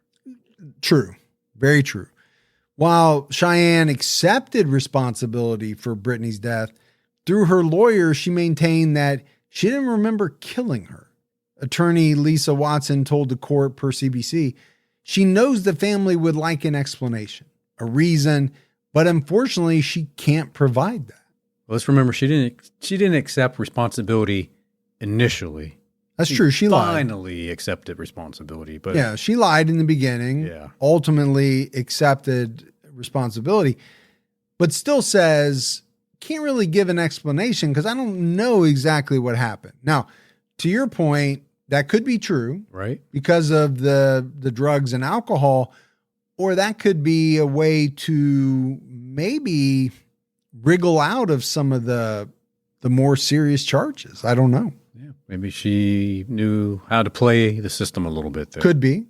True. Very true. While Cheyenne accepted responsibility for Brittney's death, through her lawyer, she maintained that she didn't remember killing her. Attorney Lisa Watson told the court per CBC, she knows the family would like an explanation, a reason, but unfortunately she can't provide that. Well, let's remember she didn't accept responsibility initially. That's true. She lied. Finally accepted responsibility, but yeah, she lied in the beginning. Yeah. Ultimately accepted responsibility, but still says can't really give an explanation because I don't know exactly what happened. Now, to your point, that could be true, right? Because of the drugs and alcohol, or that could be a way to maybe wriggle out of some of the more serious charges. I don't know. Yeah, maybe she knew how to play the system a little bit there. Could be.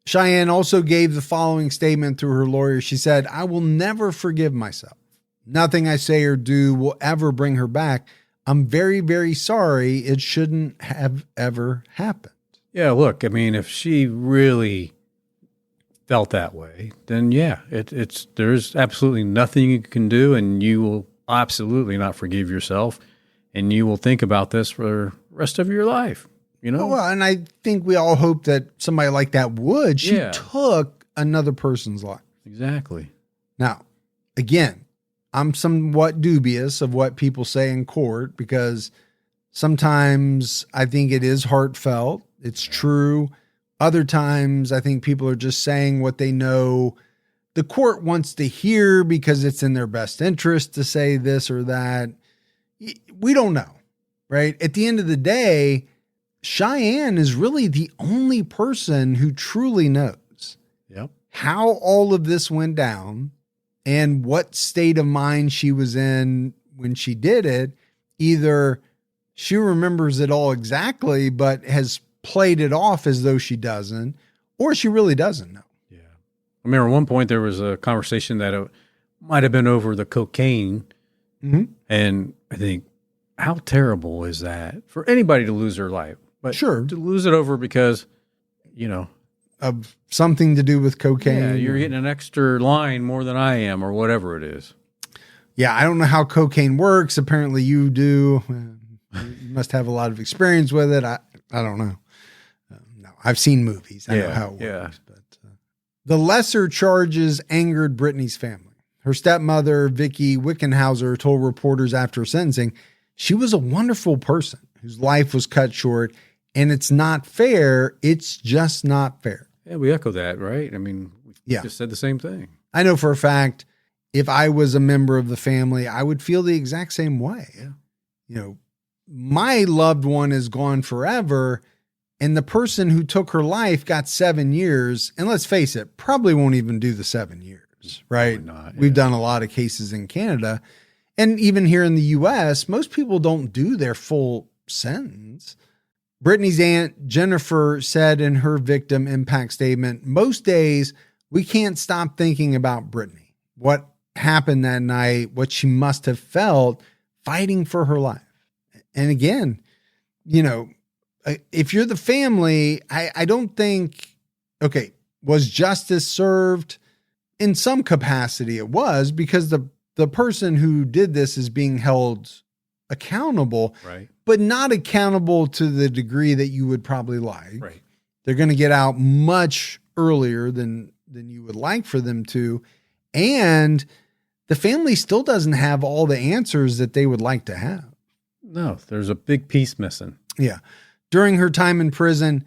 Cheyenne also gave the following statement through her lawyer. She said, "I will never forgive myself. Nothing I say or do will ever bring her back. I'm very, very sorry. It shouldn't have ever happened." Yeah, look, I mean, if she really felt that way, then yeah, there's absolutely nothing you can do, and you will absolutely not forgive yourself, and you will think about this for the rest of your life. you know? Well, and I think we all hope that somebody like that would. She Yeah. took another person's life. Exactly. Now, again, I'm somewhat dubious of what people say in court because sometimes I think it is heartfelt. It's true. Other times I think people are just saying what they know the court wants to hear because it's in their best interest to say this or that. We don't know, right? At the end of the day, Cheyenne is really the only person who truly knows Yep. how all of this went down and what state of mind she was in when she did it. Either she remembers it all exactly, but has played it off as though she doesn't, or she really doesn't know. Yeah. I remember at one point there was a conversation that it might have been over the cocaine. Mm-hmm. And I think, how terrible is that for anybody to lose their life? But Sure. to lose it over because, you know, Of something to do with cocaine. yeah, you're getting an extra line more than I am or whatever it is. Yeah, I don't know how cocaine works. Apparently you do. You must have a lot of experience with it. I don't know. No, I've seen movies. I know how it works. But the lesser charges angered Brittney's family. Her stepmother, Vicky Wickenhauser, told reporters after sentencing, she was a wonderful person whose life was cut short, and it's not fair. It's just not fair. Yeah, we echo that, right? I mean, we Yeah. just said the same thing. I know for a fact, if I was a member of the family, I would feel the exact same way. Yeah. You know, my loved one is gone forever, and the person who took her life got 7 years. And let's face it, probably won't even do the 7 years, right? Probably not, We've yeah. done a lot of cases in Canada. And even here in the US, most people don't do their full sentence. Brittney's aunt, Jennifer, said in her victim impact statement, most days we can't stop thinking about Brittney, what happened that night, what she must have felt fighting for her life. And again, you know, if you're the family, I don't think, okay, was justice served? In some capacity it was, because the person who did this is being held accountable, Right. but not accountable to the degree that you would probably like. Right. They're going to get out much earlier than you would like for them to. And the family still doesn't have all the answers that they would like to have. No, there's a big piece missing. Yeah. During her time in prison,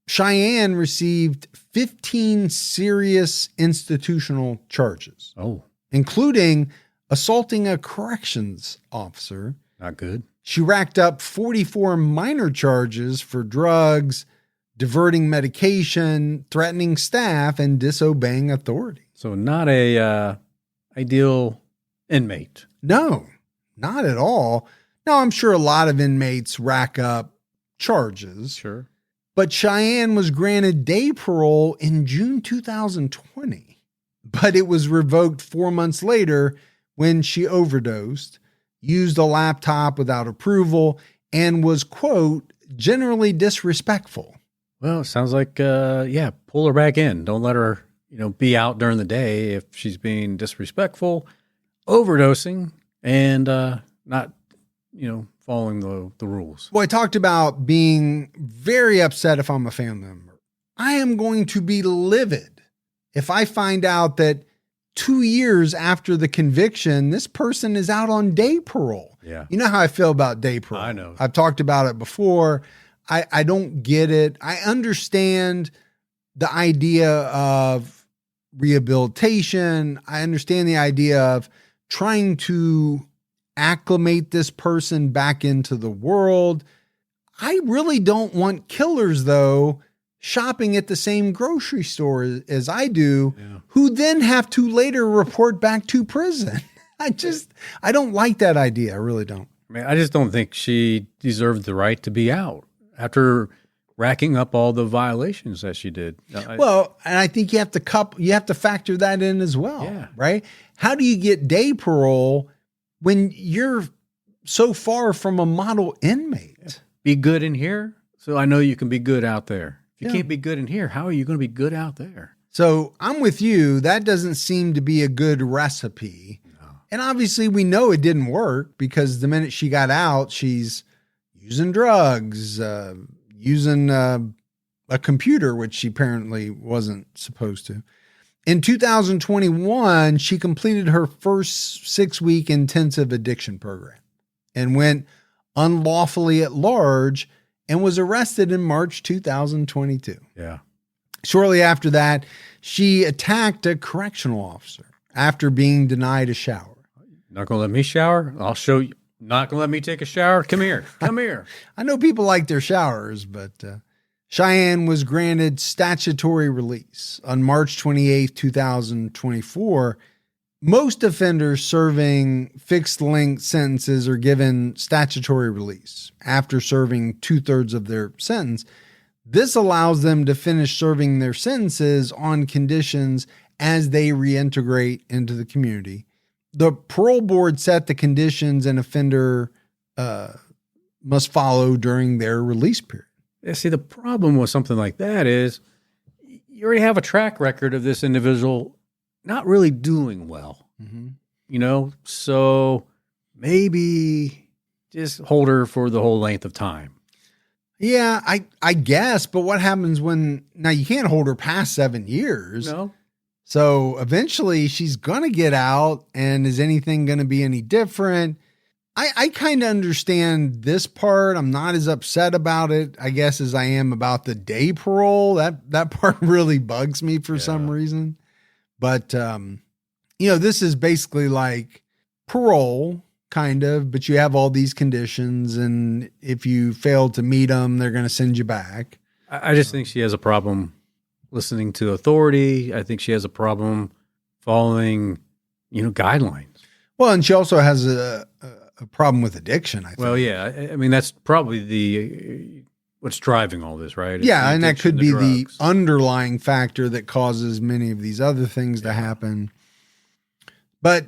Cheyenne received 15 serious institutional charges, Oh, including assaulting a corrections officer. not good. She racked up 44 minor charges for drugs, diverting medication, threatening staff, and disobeying authority. So not a ideal inmate. No, not at all. Now, I'm sure a lot of inmates rack up charges, Sure. but Cheyenne was granted day parole in June 2020, but it was revoked 4 months later when she overdosed, used a laptop without approval, and was, quote, generally disrespectful. Well, it sounds like, pull her back in. Don't let her, be out during the day if she's being disrespectful, overdosing, and not, following the rules. Well, I talked about being very upset if I'm a family member. I am going to be livid if I find out that 2 years after the conviction, this person is out on day parole. Yeah. You know how I feel about day parole. I know. I've talked about it before. I don't get it. I understand the idea of rehabilitation. I understand the idea of trying to acclimate this person back into the world. I really don't want killers, though, shopping at the same grocery store as I do, who then have to later report back to prison. I don't like that idea. I really don't. I mean, I just don't think she deserved the right to be out after racking up all the violations that she did. Well, and I think you have to factor that in as well, Yeah. right? How do you get day parole when you're so far from a model inmate? Be good in here, so I know you can be good out there. If you Yeah. can't be good in here, how are you going to be good out there? So I'm with you. That doesn't seem to be a good recipe. No. And obviously we know it didn't work because the minute she got out, she's using drugs, using a computer, which she apparently wasn't supposed to. In 2021, she completed her first 6-week intensive addiction program and went unlawfully at large and was arrested in March 2022. Yeah. Shortly after that, she attacked a correctional officer after being denied a shower. Not going to let me shower? I'll show you. Not going to let me take a shower? Come here. Come here. I know people like their showers, but Cheyenne was granted statutory release on March 28, 2024. Most offenders serving fixed-length sentences are given statutory release after serving 2/3 of their sentence. This allows them to finish serving their sentences on conditions as they reintegrate into the community. The parole board set the conditions an offender must follow during their release period. Yeah, see, the problem with something like that is you already have a track record of this individual not really doing well, so maybe just hold her for the whole length of time. Yeah, I guess, but what happens now you can't hold her past 7 years. No. So eventually she's going to get out, and is anything going to be any different? I kind of understand this part. I'm not as upset about it, I guess, as I am about the day parole. That part really bugs me for some reason. But, this is basically like parole, kind of, but you have all these conditions, and if you fail to meet them, they're going to send you back. I just think she has a problem listening to authority. I think she has a problem following, guidelines. Well, and she also has a problem with addiction, I think. Well, yeah. I mean, that's probably what's driving all this, right? It's and that could be the drugs. underlying factor that causes many of these other things to happen. But,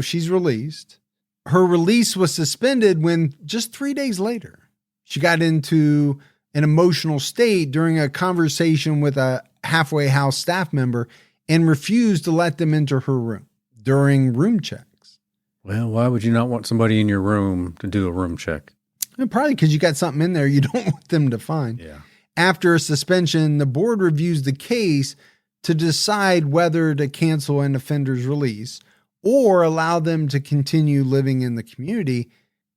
she's released. Her release was suspended when just 3 days later, she got into an emotional state during a conversation with a halfway house staff member and refused to let them into her room during room checks. Well, why would you not want somebody in your room to do a room check? And probably because you got something in there you don't want them to find. Yeah. After a suspension, the board reviews the case to decide whether to cancel an offender's release or allow them to continue living in the community.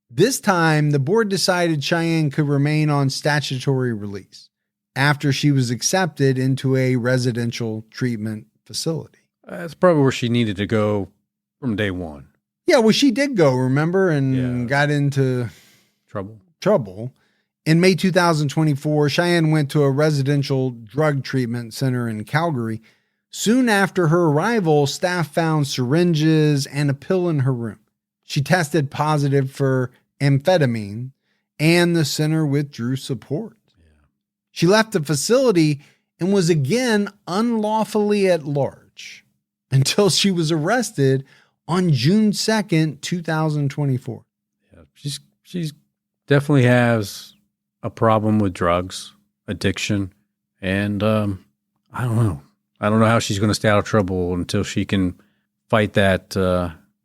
This time, the board decided Cheyenne could remain on statutory release after she was accepted into a residential treatment facility. That's probably where she needed to go from day one. Yeah, well, she did go, remember, and got into trouble. In May 2024, Cheyenne went to a residential drug treatment center in Calgary. Soon after her arrival, staff found syringes and a pill in her room. She tested positive for amphetamine, and the center withdrew support. Yeah. She left the facility and was again unlawfully at large until she was arrested on June 2nd, 2024. Yeah, she's definitely has a problem with drugs, addiction, and I don't know. I don't know how she's going to stay out of trouble until she can fight that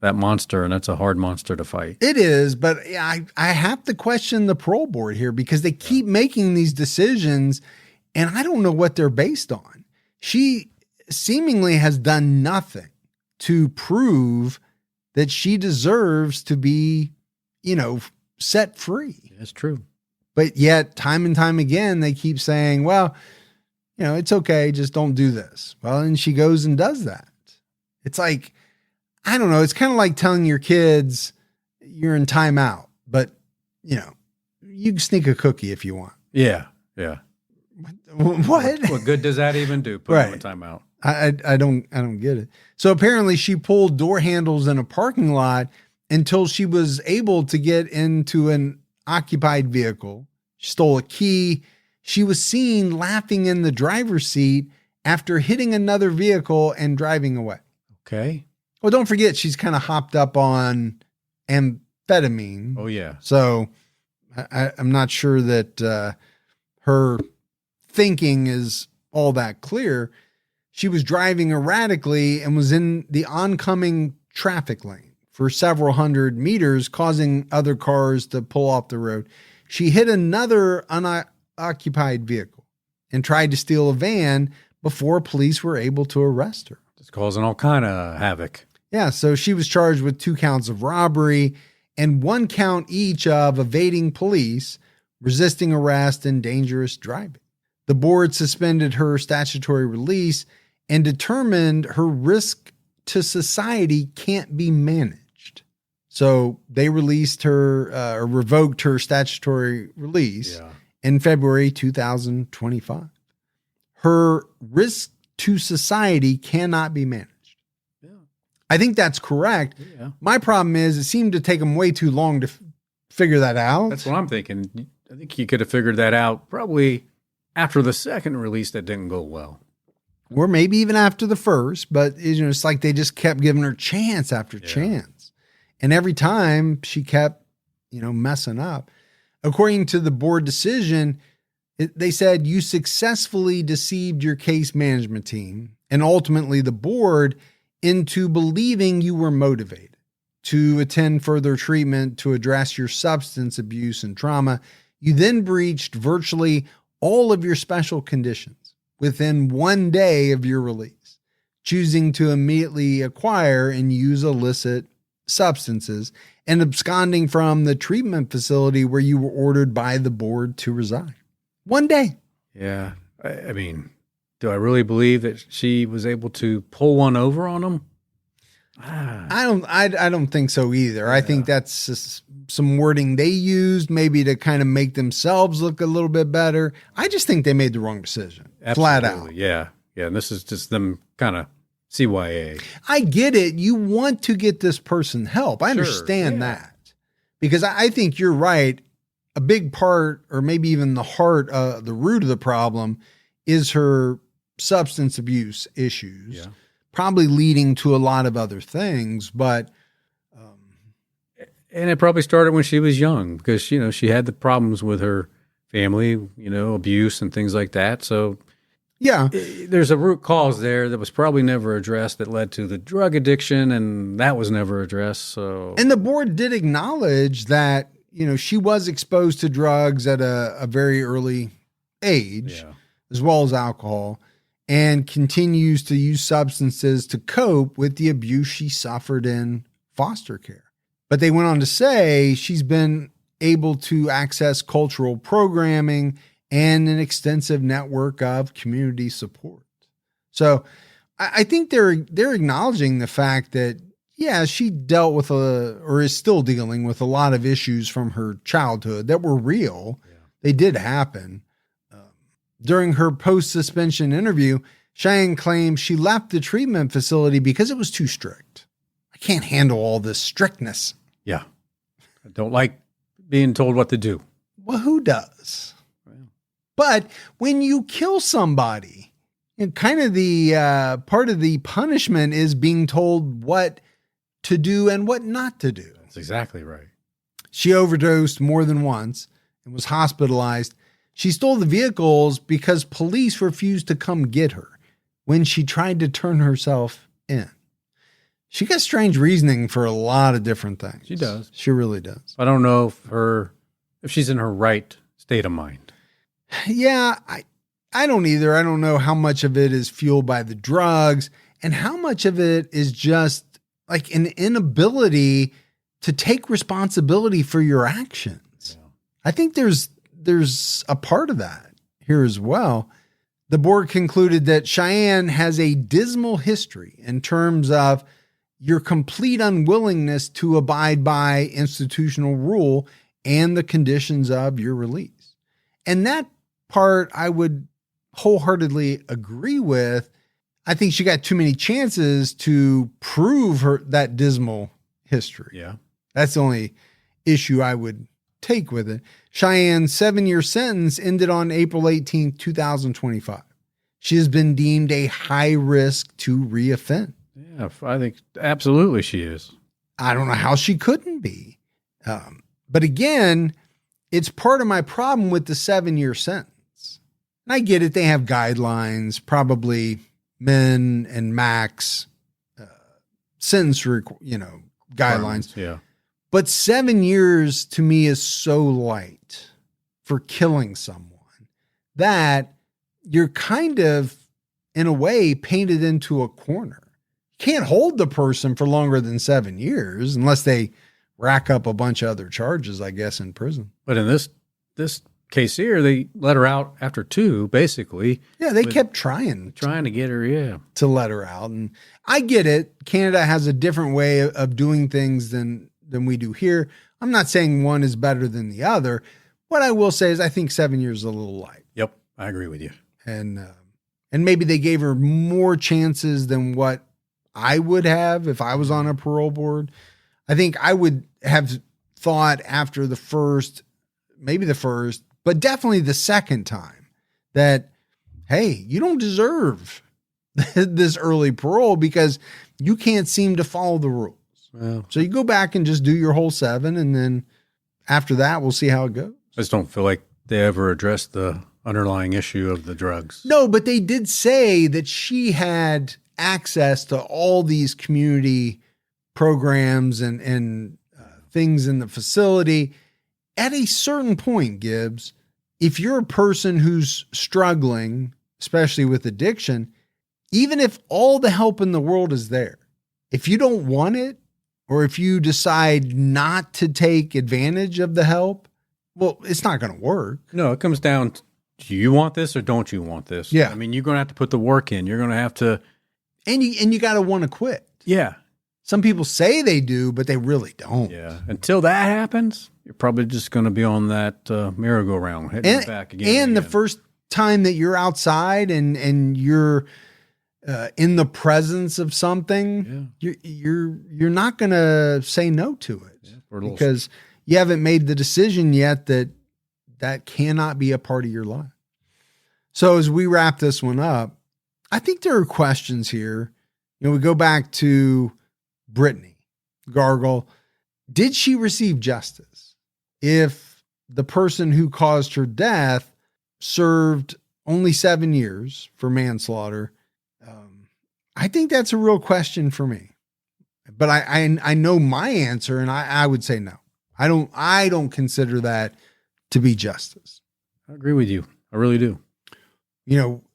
monster, and that's a hard monster to fight. It is, but I have to question the parole board here because they keep making these decisions, and I don't know what they're based on. She seemingly has done nothing to prove that she deserves to be, set free. That's true. But yet, time and time again, they keep saying, well, it's okay, just don't do this. Well, and she goes and does that. It's like, I don't know. It's kind of like telling your kids you're in timeout, but you can sneak a cookie if you want. Yeah. Yeah. What? What good does that even do? Put them in timeout. I don't get it. So apparently she pulled door handles in a parking lot until she was able to get into an occupied vehicle. She stole a key. She was seen laughing in the driver's seat after hitting another vehicle and driving away. Okay. Well, don't forget, she's kind of hopped up on amphetamine. Oh, yeah. So I'm not sure that her thinking is all that clear. She was driving erratically and was in the oncoming traffic lane for several hundred meters, causing other cars to pull off the road. She hit another occupied vehicle and tried to steal a van before police were able to arrest her. Just causing all kind of havoc. Yeah, so she was charged with 2 counts of robbery and 1 count each of evading police, resisting arrest, and dangerous driving. The board suspended her statutory release and determined her risk to society can't be managed. So they released her or revoked her statutory release in February 2025. Her risk to society cannot be managed. I think that's correct. Yeah. My problem is it seemed to take them way too long to figure that out. That's what I'm thinking. I think you could have figured that out probably after the second release that didn't go well. Or maybe even after the first, but it's like they just kept giving her chance after chance. And every time she kept, messing up. According to the board decision, they said you successfully deceived your case management team and ultimately the board into believing you were motivated to attend further treatment to address your substance abuse and trauma. You then breached virtually all of your special conditions within 1 day of your release, choosing to immediately acquire and use illicit substances and absconding from the treatment facility where you were ordered by the board to reside. 1 day. Yeah. I mean, do I really believe that she was able to pull one over on them? I don't think so either. I think that's just some wording they used maybe to kind of make themselves look a little bit better. I just think they made the wrong decision. Absolutely. Flat out. Yeah. Yeah. And this is just them kind of CYA. I get it. You want to get this person help. I understand that because I think you're right. A big part, or maybe even the heart, the root of the problem is her substance abuse issues, probably leading to a lot of other things. But and it probably started when she was young because, she had the problems with her family, abuse and things like that. So there's a root cause there that was probably never addressed that led to the drug addiction, and that was never addressed. So, and the board did acknowledge that, she was exposed to drugs at a very early age, as well as alcohol, and continues to use substances to cope with the abuse she suffered in foster care. But they went on to say she's been able to access cultural programming and an extensive network of community support. So I think they're acknowledging the fact that, she dealt with or is still dealing with a lot of issues from her childhood that were real. Yeah. They did happen. During her post-suspension interview, Cheyenne claimed she left the treatment facility because it was too strict. I can't handle all this strictness. Yeah. I don't like being told what to do. Well, who does? Well. But when you kill somebody, kind of the part of the punishment is being told what to do and what not to do. That's exactly right. She overdosed more than once and was hospitalized. She stole the vehicles because police refused to come get her when she tried to turn herself in. She got strange reasoning for a lot of different things. She does. She really does. I don't know if she's in her right state of mind. Yeah, I don't either. I don't know how much of it is fueled by the drugs and how much of it is just like an inability to take responsibility for your actions. Yeah. I think there's a part of that here as well. The board concluded that Cheyenne has a dismal history in terms of your complete unwillingness to abide by institutional rule and the conditions of your release. And that part I would wholeheartedly agree with. I think she got too many chances to prove that dismal history. Yeah. That's the only issue I would take with it. Cheyenne's 7-year sentence ended on April 18th, 2025. She has been deemed a high risk to reoffend. Yeah, I think absolutely she is. I don't know how she couldn't be. But again, it's part of my problem with the 7-year sentence. And I get it. They have guidelines, probably min and max sentence, guidelines. Yeah. But 7 years to me is so light for killing someone. that you're kind of, in a way, painted into a corner. You can't hold the person for longer than 7 years unless they rack up a bunch of other charges, I guess, in prison. But in this case here, they let her out after 2, basically. Yeah, they kept trying to get her, to let her out. And I get it. Canada has a different way of doing things than we do here. I'm not saying one is better than the other. What I will say is I think 7 years is a little light. Yep, I agree with you. And maybe they gave her more chances than what I would have if I was on a parole board. I think I would have thought after the first, but definitely the second time that, hey, you don't deserve this early parole because you can't seem to follow the rules. Well, so you go back and just do your whole 7. And then after that, we'll see how it goes. I just don't feel like they ever addressed the underlying issue of the drugs. No, but they did say that she had access to all these community programs and things in the facility. At a certain point, Gibbs, if you're a person who's struggling, especially with addiction, even if all the help in the world is there, if you don't want it, or if you decide not to take advantage of the help, well, it's not going to work. No, it comes down to, do you want this or don't you want this? Yeah. I mean, you're going to have to put the work in. You're going to have to. And you got to want to quit. Yeah. Some people say they do, but they really don't. Yeah. Until that happens, you're probably just going to be on that merry-go-round, hitting it back again. And the first time that you're outside and you're in the presence of something, you're not going to say no to it because you haven't made the decision yet that cannot be a part of your life. So as we wrap this one up, I think there are questions here. We go back to Brittney Gargol. Did she receive justice if the person who caused her death served only 7 years for manslaughter? I think that's a real question for me, but I know my answer, and I would say no. I don't consider that to be justice. I agree with you. I really do.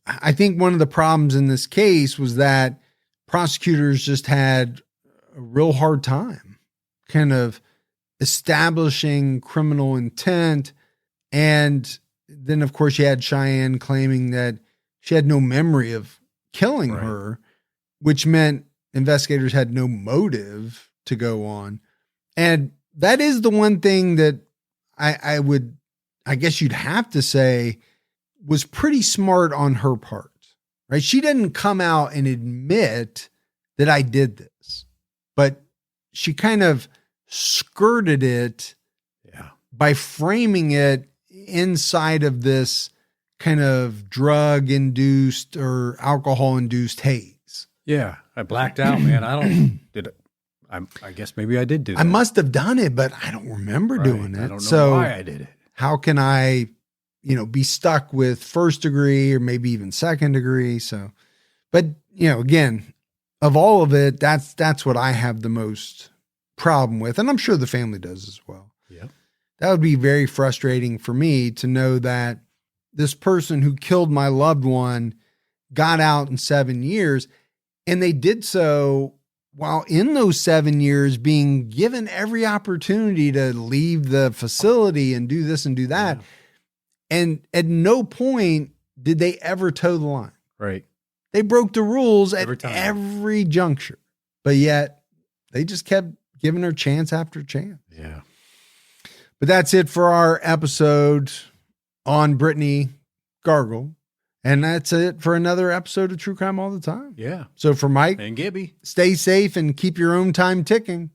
I think one of the problems in this case was that prosecutors just had a real hard time kind of establishing criminal intent. And then, of course, you had Cheyenne claiming that she had no memory of killing her, which meant investigators had no motive to go on. And that is the one thing that I guess you'd have to say was pretty smart on her part, right? She didn't come out and admit that I did this, but she kind of skirted it by framing it inside of this kind of drug-induced or alcohol-induced haze. Yeah, I blacked out, man. I guess maybe I did do that. I must have done it, but I don't remember doing it. I don't know why I did it. How can I, be stuck with first degree or maybe even second degree? So, but again, of all of it, that's what I have the most problem with. And I'm sure the family does as well. Yeah. That would be very frustrating for me to know that this person who killed my loved one got out in 7 years, and they did so while in those 7 years being given every opportunity to leave the facility and do this and do that. Yeah. And at no point did they ever toe the line. Right. They broke the rules at every juncture, but yet they just kept giving her chance after chance. Yeah. But that's it for our episode on Brittney Gargol. And that's it for another episode of True Crime All the Time. Yeah. So for Mike and Gibby, stay safe and keep your own time ticking.